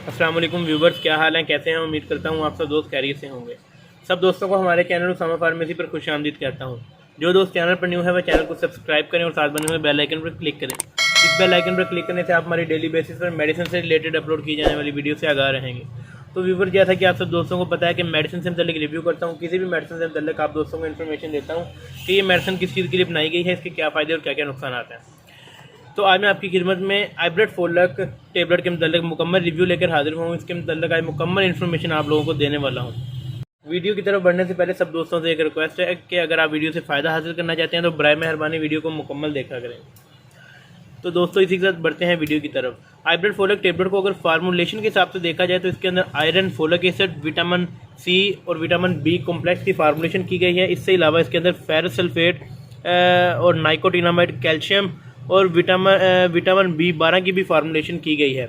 अस्सलाम वालेकुम व्यूवर्स, क्या हाल है, कैसे हैं। उम्मीद करता हूँ आप सब दोस्त खैरियत से होंगे। सब दोस्तों को हमारे चैनल उसामा फार्मेसी पर खुशामदीद कहता हूँ। जो दोस्त चैनल पर न्यू है वह चैनल को सब्सक्राइब करें और साथ बने हुए बेल आइकन पर क्लिक करें। इस बेल आइकन पर क्लिक करने से आप हमारी डेली बेसिस पर मेडिसिन से रिलेटेड अपलोड की जाने वाली वीडियो से आगाह रहेंगे। तो व्यूवर, जैसा कि आप सब दोस्तों को पता है कि मेडिसिन से मतलब रिव्यू करता हूँ, किसी भी मेडिसिन से मतलब आप दोस्तों को इन्फॉर्मेशन देता हूँ कि ये मेडिसिन किस चीज़ के लिए बनाई गई है, इसके क्या फ़ायदे और क्या क्या नुकसान हैं। तो आज मैं आपकी खिदमत में आइब्रेट फोलक टेबलेट के मतलब मुकम्मल रिव्यू लेकर हाजिर हुआ हूँ। इसके मतलब आज मुकम्मल इन्फॉर्मेशन आप लोगों को देने वाला हूँ। वीडियो की तरफ बढ़ने से पहले सब दोस्तों से एक रिक्वेस्ट है कि अगर आप वीडियो से फ़ायदा हासिल करना चाहते हैं तो बराए मेहरबानी वीडियो को मुकम्मल देखा करें। तो दोस्तों, इसी के साथ बढ़ते हैं वीडियो की तरफ। आइब्रेट फोलक टेबलेट को अगर फार्मूलेशन के हिसाब से देखा जाए तो इसके अंदर iron, folic acid, vitamin C और विटामिन बी कॉम्प्लेक्स की फार्मूलेशन की गई है। इससे अलावा इसके अंदर फेरस सल्फेट और नाइकोटिनामाइड, कैल्शियम और विटामिन B12 की भी फार्मूलेशन की गई है।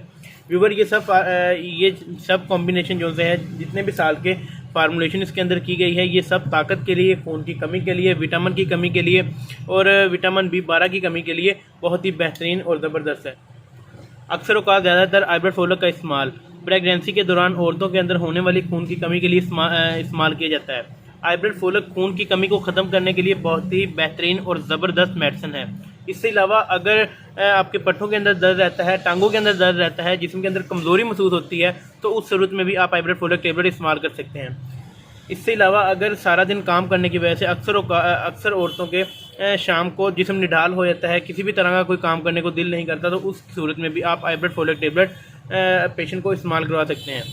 व्यूवर, ये सब कॉम्बिनेशन जो है, जितने भी साल के फार्मूलेशन इसके अंदर की गई है, ये सब ताकत के लिए, खून की कमी के लिए, विटामिन की कमी के लिए और विटामिन B12 की कमी के लिए बहुत ही बेहतरीन और ज़बरदस्त है। अक्सर औक़ात ज़्यादातर आइब्रेट फोलक का इस्तेमाल प्रेगनेंसी के दौरान औरतों के अंदर होने वाली खून की कमी के लिए इस्तेमाल किया जाता है। आइब्रेट फोलक खून की कमी को ख़त्म करने के लिए बहुत ही बेहतरीन और ज़बरदस्त मेडिसिन है। इसके अलावा अगर आपके पट्टों के अंदर दर्द रहता है, टांगों के अंदर दर्द रहता है, जिस्म के अंदर कमज़ोरी महसूस होती है, तो उस सूरत में भी आप आइब्रेट फोलक टेबलेट इस्तेमाल कर सकते हैं। इसके अलावा अगर सारा दिन काम करने की वजह से अक्सर औरतों के शाम को जिस्म निढाल हो जाता है, किसी भी तरह का कोई काम करने को दिल नहीं करता, तो उस सूरत में भी आप आइब्रेट फोलक टेबलेट पेशेंट को इस्तेमाल करवा सकते हैं।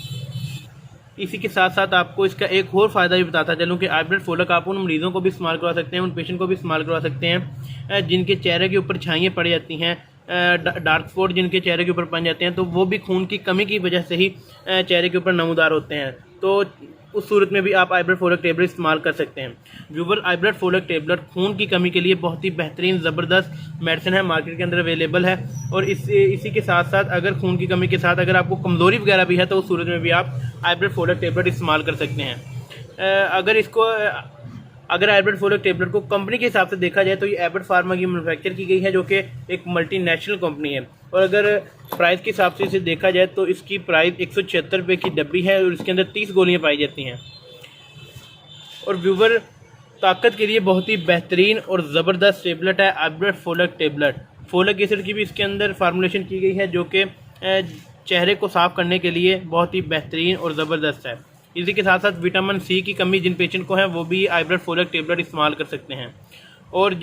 इसी के साथ साथ आपको इसका एक और फ़ायदा भी बताता चलूँ कि आइब्रेट फोलक आप उन मरीज़ों को भी इस्तेमाल करवा सकते हैं, उन पेशेंट को भी इस्तेमाल करवा सकते हैं जिनके चेहरे के ऊपर छाइयाँ पड़ जाती हैं, डार्क स्पॉट जिनके चेहरे के ऊपर बन जाते हैं, तो वो भी खून की कमी की वजह से ही चेहरे के ऊपर नमूदार होते हैं। तो उस सूरत में भी आप आइब्रेट फोलक टेबलेट इस्तेमाल कर सकते हैं। व्यूवर, आइब्रेट फोलक टेबलेट खून की कमी के लिए बहुत ही बेहतरीन ज़बरदस्त मेडिसिन है, मार्केट के अंदर अवेलेबल है। और इसी के साथ साथ अगर खून की कमी के साथ अगर आपको कमज़ोरी वगैरह भी है तो उस सूरत में भी आप आइब्रेट फोलक टेबलेट इस्तेमाल कर सकते हैं। अगर आइब्रेट फोलक टेबलेट को कंपनी के हिसाब से देखा जाए तो ये एबट फार्मा की मैन्युफैक्चर की गई है, जो कि एक मल्टीनेशनल कंपनी है। और अगर प्राइस के हिसाब से इसे देखा जाए तो इसकी प्राइस 176 रुपये की डब्बी है और इसके अंदर 30 गोलियां पाई जाती हैं। और व्यूवर, ताकत के लिए बहुत ही बेहतरीन और ज़बरदस्त टेबलेट है आइब्रेट फोलक टेबलेट। फोलिक एसिड की भी इसके अंदर फार्मूलेशन की गई है, जो कि चेहरे को साफ़ करने के लिए बहुत ही बेहतरीन और ज़बरदस्त है। इसी के साथ साथ विटामिन सी की कमी जिन पेशेंट को है वो भी आइब्रेट फोलक टेबलेट इस्तेमाल कर सकते हैं। और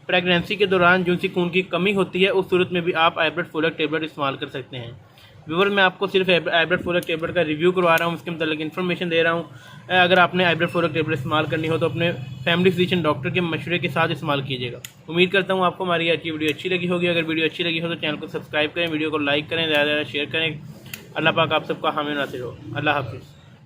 प्रेगनेंसी के दौरान जो सी खून की कमी होती है, उस सूरत में भी आप आइब्रेट फोलक टेबलेट इस्तेमाल कर सकते हैं। व्यूवर, मैं आपको सिर्फ आइब्रेट फोलक टेबलेट का रिव्यू करवा रहा हूँ, उसके मतलब इन्फॉर्मेशन दे रहा हूँ। अगर आपने आइब्रेट फोलक टेबलेट इस्तेमाल करनी हो तो अपने फैमिली फिजिशियन डॉक्टर के मशवरे के साथ इस्तेमाल कीजिएगा। उम्मीद करता हूँ आपको हमारी आज की वीडियो अच्छी लगी होगी। अगर वीडियो अच्छी लगी हो तो चैनल को सब्सक्राइब करें, वीडियो को लाइक करें, ज़्यादा से ज़्यादा शेयर करें। अल्लाह पाक आप सबका हामी नासिर हो। अल्लाह हाफिज़।